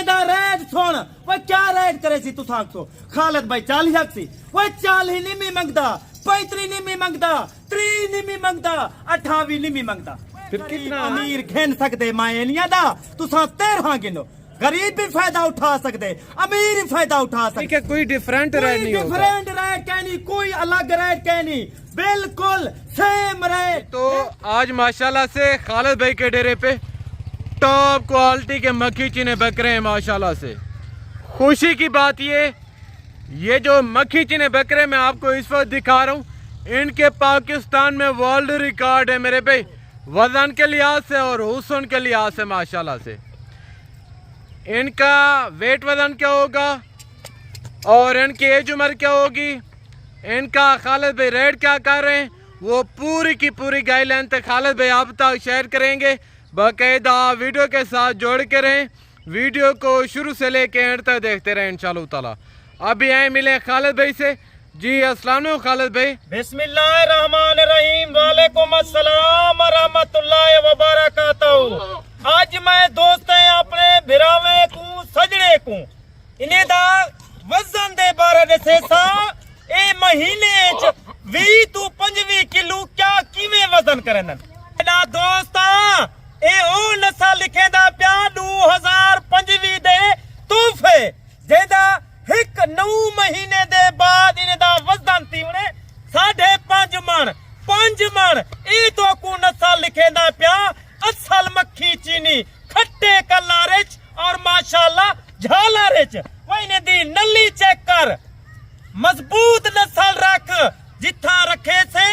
दा रेट सुन वो क्या रेट करे सी तुसां को खालिद भाई 40 हक सी वो 40 नहीं मंगदा 35 नहीं मंगदा 30 नहीं मंगदा 28 नहीं मंगदा फिर कितना अमीर घेन सकदे मायनिया दा तुसां 13 गिनो गरीब भी फायदा उठा सकते अमीर भी फायदा उठा सकते कोई डिफरेंट रेट नहीं होगा डिफरेंट रेट कहनी कोई अलग रेट कहनी बिल्कुल सेम रेट। तो आज माशाल्लाह से खालिद भाई के डेरे पे टॉप क्वालिटी के मक्खी चीने बकरे हैं माशाल्लाह से। खुशी की बात ये जो मक्खी चीने बकरे मैं आपको इस वक्त दिखा रहा हूँ इनके पाकिस्तान में वर्ल्ड रिकॉर्ड है मेरे भाई, वजन के लिहाज से और हुस्न के लिहाज से माशाल्लाह से। इनका वेट वजन क्या होगा और इनकी एज उम्र क्या होगी, इनका खालिद भाई रेट क्या कर रहे हैं, वो पूरी की पूरी गाइडलाइन तक खालिद भाई आप तक शेयर करेंगे। बाकायदा वीडियो के साथ जोड़ के रहें, वीडियो को शुरू से लेके एंड तक देखते रहें इंशाअल्लाह ताला। अभी आए मिले खालिद भाई से। जी अस्सलाम वालेकुम खालिद भाई। बिस्मिल्लाहिर्रहमानिर्रहीम वालेकुम अस्सलाम व रहमतुल्लाहि व बरकातहू। आज मैं दोस्त अपने भिरावे को सजने को इन्हें दा वजन दे बारे दसे सा ए महीने च 20 तो 25 किलो क्या किवें वजन करन मेरा दोस्त ए ओ नसा लिखे दा प्या 2025 दे तोहफे जेदा एक 9 महीने दे बाद इन्हें दा वजन तीवने 5.5 मन 5 मन ए तो को नसा लिखे दा प्या असल मक्खी चीनी खट्टे कलारिच और माशाल्लाह झालरिच वही दी नली चेक कर मजबूत नस्ल रख जिथा रखे से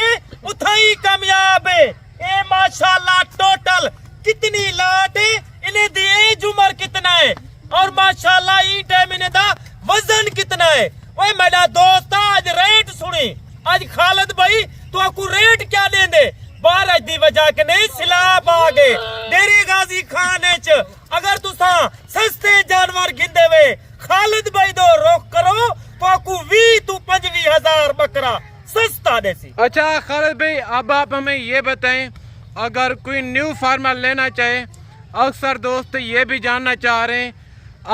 उथा ही कामयाब है। ए माशाल्लाह टोटल कितनी लाट है इन्हें दी एज उम्र कितना है और माशाल्लाह ई टाइम इन्हें दा वजन कितना है। ओए मेरा दोस्त आज रेट सुनी आज खालिद भाई तो आपको रेट क्या देंदे बारिश दी वजह के नहीं सिलाब आ गए डेरी गाजी खाने च अगर तुसा सस्ते जानवर गिंदे वे खालिद भाई दो रोक करो तो आपको 20 तो 25 हजार बकरा सस्ता देसी। अच्छा खालिद भाई अब आप हमें ये बताएं अगर कोई न्यू फार्मर लेना चाहे, अक्सर दोस्त ये भी जानना चाह रहे हैं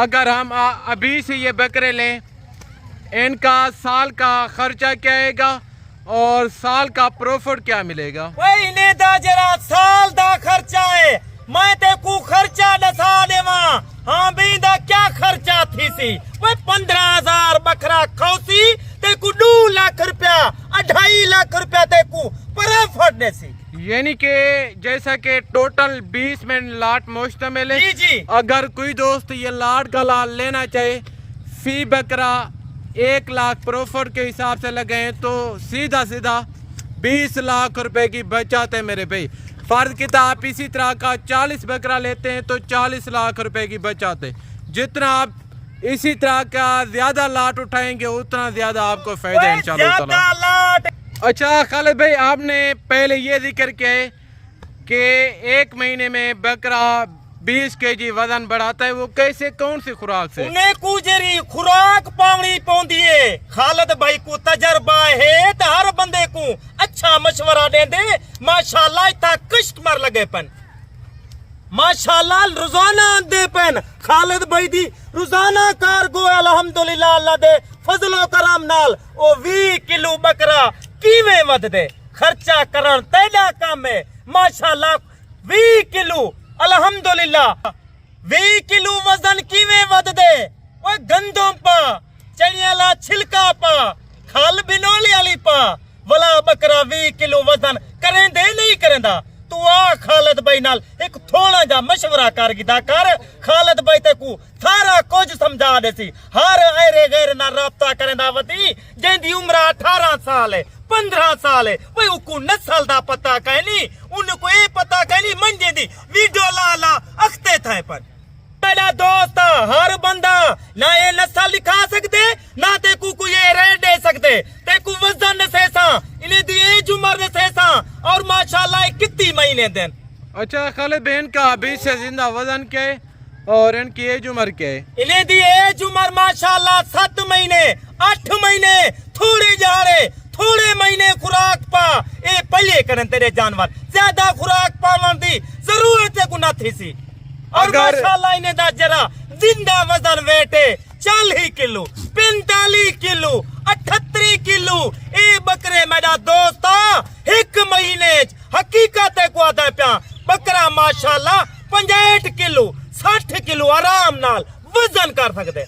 अगर हम अभी से ये बकरे लें इनका साल का खर्चा क्या आएगा और साल का प्रॉफिट क्या मिलेगा। वही ने दा जरा साल दा खर्चा है मैं ते को खर्चा दसा देवा। हाँ भी दा क्या खर्चा थी सी वह 15,000 बकरा खौसी ते को 2 लाख रुपया 2.5 लाख रुपया ते को प्रॉफिट दे सी। यानी कि जैसा कि टोटल 20 में लाट मुश्तमिल है। जी। अगर कोई दोस्त ये लाट का लाल लेना चाहे फी बकरा 1 लाख प्रॉफिट के हिसाब से लगाए तो सीधा 20 लाख रुपए की बचत है मेरे भाई। फर्ज कितना आप इसी तरह का 40 बकरा लेते हैं तो 40 लाख रुपए की बचत है। जितना आप इसी तरह का ज्यादा लाट उठाएंगे उतना ज्यादा आपको फायदा है इंशाअल्लाह। अच्छा खालिद भाई आपने पहले ये जिक्र किया है कि 1 महीने में बकरा 20 kg वजन बढ़ाता है, वो कैसे कौन सी खुराक से? उन्हें कुजरी खुराक पावनी पौंदी है। खालिद भाई को तजर्बा है तो हर बंदे को अच्छा मशवरा दे दे माशाल्लाह इतना कस्टमर लगे पन माशाल्लाह रोजाना दे पन खालिद भाई दी रोजाना कार्गो अल्हम्दुलिल्लाह अल्लाह दे फजलो करम नाल ओ 20 किलो बकरा किवें वध दे खर्चा करन तेरा काम है माशाल्लाह 20 किलो अल्हम्दुलिल्लाह 20 किलो वजन किवें वध दे ओए गंदम पा चणियाला छिलका पा खल बिनोली वाली पा वला बकरा 20 किलो वजन करें दे नहीं करेंदा तू आ खालिद भाई नाल एक थोड़ा जा मशवरा कर गिदा कर खालिद भाई ते को सारा कुछ समझा देसी हर ऐरे गैर ना राब्ता करेंदा वती जेंदी उम्र 18 साल है 15 साल है वही उनको नस्ल दा पता कहनी उनको ये पता कहनी मंजे दी वीडियो ला ला अखते थे पर मेरा दोस्त हर बंदा ना ये नस्ल लिखा सकते ना ते को ये रेट दे सकते ते को वजन से सा इन्हें दी एज उम्र से सा और माशाल्लाह कितनी महीने दिन। अच्छा खालिद बहन का अभी से जिंदा वजन क्या है और इनकी एज उम्र क्या है? इन्हें दी एज उम्र माशाल्लाह 7 महीने 8 महीने थोड़े जाड़े थोड़े महीने खुराक पा ए पहले करन तेरे जानवर ज्यादा खुराक पावन दी जरूरत है गुना थी सी और माशाल्लाह इन्हें दा जरा जिंदा वजन वेटे 40 किलो 45 किलो 38 किलो ए बकरे मेरा दोस्ता एक महीने हकीकत को आदा प्या बकरा माशाल्लाह 65 किलो 60 किलो आराम नाल वजन कर सकते।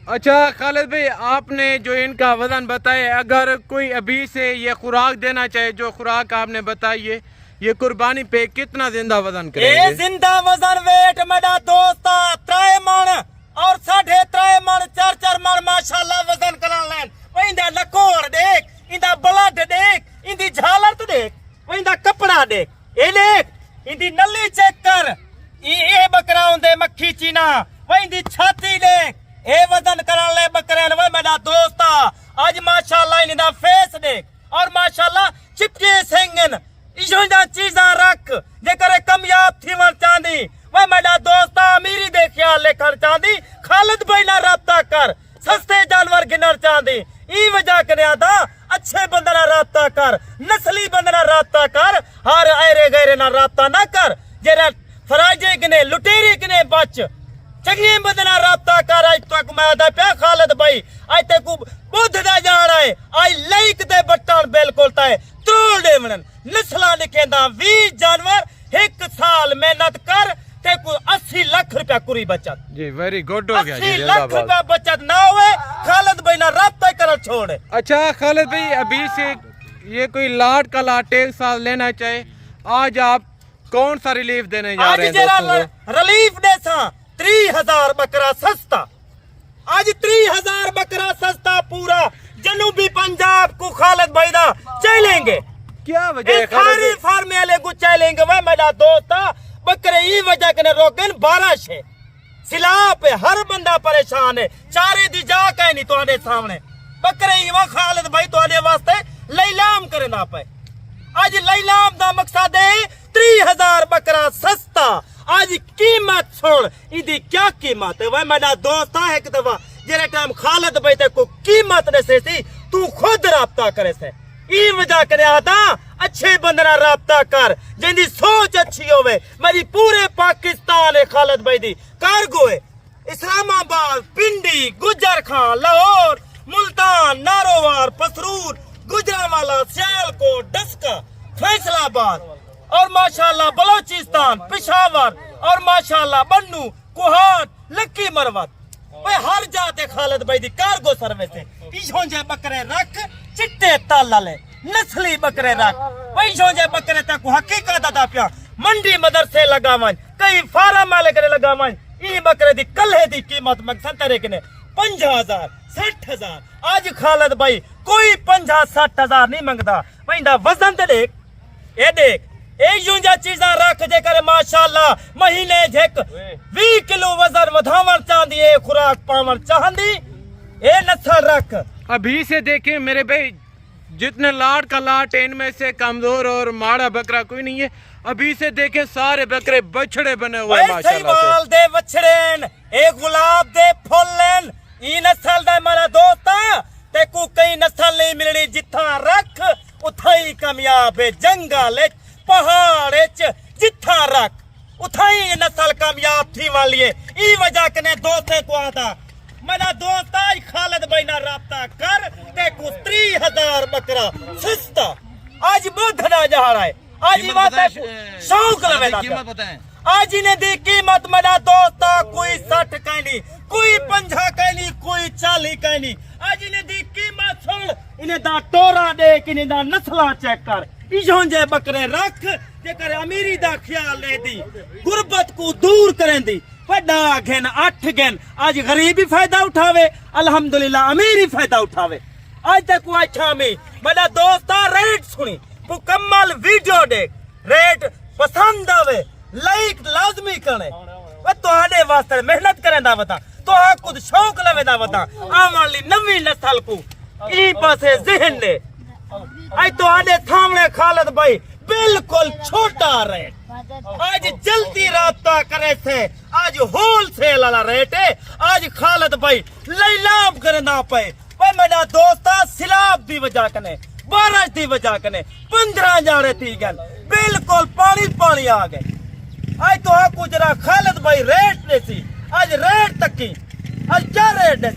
अच्छा खालिद भाई, आपने जो इनका वजन बताया, अगर कोई अभी से ये खुराक देना चाहे, जो खुराक आपने बताई है, ये कुर्बानी पे कितना जिंदा वजन करेंगे? ए जिंदा वजन वेट मेरा दोस्ता 3 मन और 3.5 मन 4 मन माशाल्लाह वजन करा लेन। इंदा लकोड़ देख, इंदा ब्लड देख, इंदी झालर तो देख, इंदा कपड़ा देख, ए देख इंदी नली चेक कर। ए बकरा होंदे मक्खी चीना, इंदी छाती देख, ए वजन करा ले बकरे ने मेरा दोस्ता। आज माशाल्लाह इंदा फेस देख और माशाल्लाह चिपके सेंगन इशो चीजा रख जेकर कामयाब थी वन चांदी वह मेरा दोस्ता अमीरी दे ख्याल लेकर चांदी खालिद भाई ना राब्ता कर सस्ते जानवर गिनर चांदी ई वजह करे आदा अच्छे बंदे ना राब्ता कर नस्ली बंदे ना राब्ता कर हर ऐरे गैरे ना राब्ता ना कर जेरा फराजे गिने लुटेरे गिने बच चंगे बंदे ना राब्ता कर। आज तक मैं आदा प्या खालिद भाई आज तक बुद्ध दा जान है आज लाइक दे बटन बिल्कुल तय तोड़ देवन नस्ला लिखेंदा 20 जानवर 1 साल मेहनत कर ते को 80 लाख रुपया कुरी बचत। जी वेरी गुड हो गया, 80 लाख रुपया बचत ना हुए खालिद भाई ना राब्ता कर छोड़। अच्छा खालिद भाई, अभी से ये कोई लाट का लाट 1 साल लेना चाहे, आज आप कौन सा रिलीफ देने जा रहे हैं दोस्तों को? रिलीफ दे सा 3000 बकरा सस्ता। आज 3000 बकरा सस्ता पूरा जनूबी पंजाब को खालिद भाई दा चलेंगे। क्या वजह है सारे फार्म वाले को चलेंगे वह मेरा दोस्त बकरे ई वजह के रोकन 12 छे सिला पे हर बंदा परेशान है चारे दी जा कहीं नहीं तुम्हारे सामने बकरे ई वा खालिद भाई तुम्हारे वास्ते लैलाम करना पे। आज लैलाम दा मकसद है 3000 बकरा सस्ता। आज कीमत छोड़ इदी क्या कीमत है वह मेरा दोस्त है एक दफा जेरे टाइम खालिद भाई ते को कीमत दसे सी तू खुद राब्ता करे से ई वजह करे आता अच्छे बंदे ना राब्ता कर जिंदी सोच अच्छी होवे। मेरी पूरे पाकिस्तान है खालिद भाई दी कार्गो है इस्लामाबाद पिंडी गुजर खान लाहौर मुल्तान नारोवार पसरूर गुजरांवाला सियालकोट डस्का फैसलाबाद और माशाल्लाह बलोचिस्तान पेशावर और माशाल्लाह बन्नू कुहाट लक्की मरवत वे हर जाते खालिद भाई दी कार्गो सर्विस है। इशोंजे बकरे रख चिट्टे ताला ले नस्ली बकरे रख वही इशोंजे बकरे तक हकीकत दा प्या मंडी मदरसे लगावन कई फार्म वाले करे लगावन ई बकरे दी कल्हे दी कीमत मकसद तेरे कने 50,000 60,000। आज खालिद भाई कोई 50-60,000 नहीं मंगदा वहींदा वजन ते देख ए देख ए यूंजा चीजा रख जे करे माशाल्लाह महीने झक 20 किलो वजन वधावन चांदी ए खुराक पावन चाहंदी ए नस्ल रख। अभी से देखें मेरे भाई, जितने लाट का लाट इनमें से कमजोर और माड़ा बकरा कोई नहीं है। अभी से देखें सारे बकरे बछड़े बने हुए हैं माशाल्लाह से। दे बछड़ेन ए गुलाब दे फुल्लन ई नस्ल दा मेरा दोस्त ते को कई नस्ल नहीं मिलनी जिथा रख उथाई कामयाब है जंगल पहाड़ जिथा रख उथाई नस्ल कामयाब थी वाली है। ई वजह कने दोस्ते को आता मेरा दोस्त आज खालिद भाई ना राब्ता कर ते को 3000 बकरा सस्ता आज बुद्ध ना जा रहा है। आज ये बात शौक लवे ना कीमत बताएं। आज इन्हें दी कीमत मेरा दोस्त कोई 60 का नहीं कोई 50 का नहीं कोई 40 का नहीं। आज इन्हें दी कीमत सुन इन्हें दा टोरा देख इन्हें दा नस्ला चेक कर इशोंजे बकरे रख जेकर अमीरी दा ख्याल ले दी गुरबत को दूर करें दी वड्डा घेन 8 घेन आज गरीबी फायदा उठावे अल्हम्दुलिल्लाह अमीरी फायदा उठावे। आज तक अच्छा में मेरा दोस्त रेट सुनी मुकम्मल वीडियो देख रेट पसंद आवे लाइक लाजमी करने वे तोहाडे वास्ते मेहनत करें दा बता तो खुद शौक लवे दा बता आने वाली नवी नस्ल को ई पासे जहन दे आज तोहाडे सामने खालिद भाई बिल्कुल छोटा रेट आज जल्दी राब्ता करे से आज होलसेल वाला रेट है। आज खालिद भाई लैलाम करना पे भाई मेरा दोस्त सिलाब दी वजह कने बारिश दी वजह कने 15 जाने थी गन बिल्कुल पानी पानी आ गए। आज तो कुछ खालिद भाई रेट ने सी आज रेट तक की आज क्या रेट है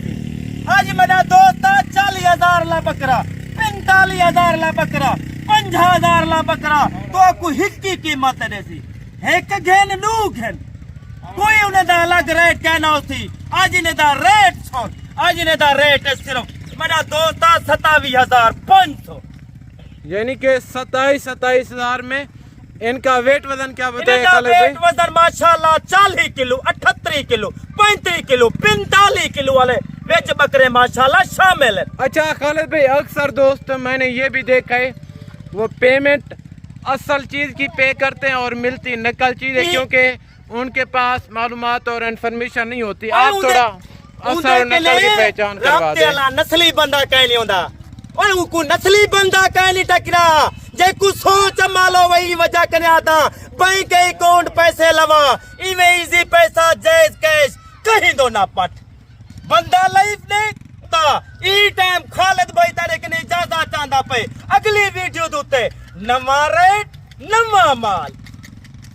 आज मेरा दोस्त 40,000 ला बकरा 45,000 ला बकरा 50,000 ला बकरा तो आपको हिक्की कीमत है सी एक घेन नू घेन कोई उन्हें दा अलग रेट कहना होती आज इन्हें दा रेट छोड़ आज इन्हें दा रेट है सिर्फ मेरा दोस्त 27,500 यानी कि 27,000 में इनका वेट वजन क्या बताया इनका खालिद वेट भाई? वजन माशाल्लाह 40 किलो 38 किलो 35 किलो 45 किलो वाले वेच बकरे माशाल्लाह शामिल है। अच्छा खालिद भाई, अक्सर दोस्त मैंने ये भी देखा है वो पेमेंट असल चीज की पे करते हैं और मिलती नकल चीज है, क्योंकि उनके पास मालूमात और इन्फॉर्मेशन नहीं होती। आप थोड़ा असल और नकल की पहचान करवा दें। नस्ली बंदा कहीं नहीं होता और उनको नस्ली बंदा कहीं नहीं टकरा जे कुछ सोच मालो वही वजह करने आता बैंक के अकाउंट पैसे लवा इवे इजी पैसा जैस कैश कहीं दो ना पट बंदा लाइफ ने ता ई टाइम खालिद भाई तारे के इजाजत चांदा पे अगली वीडियो दूते नवा रेट नवा माल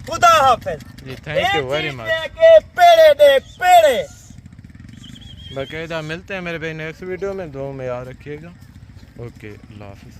खुदा हाफिज जी, थैंक यू वेरी मच। के पेड़े दे पेड़े बाकायदा मिलते हैं मेरे भाई नेक्स्ट वीडियो में। दुआ में याद रखिएगा। ओके, अल्लाह हाफिज।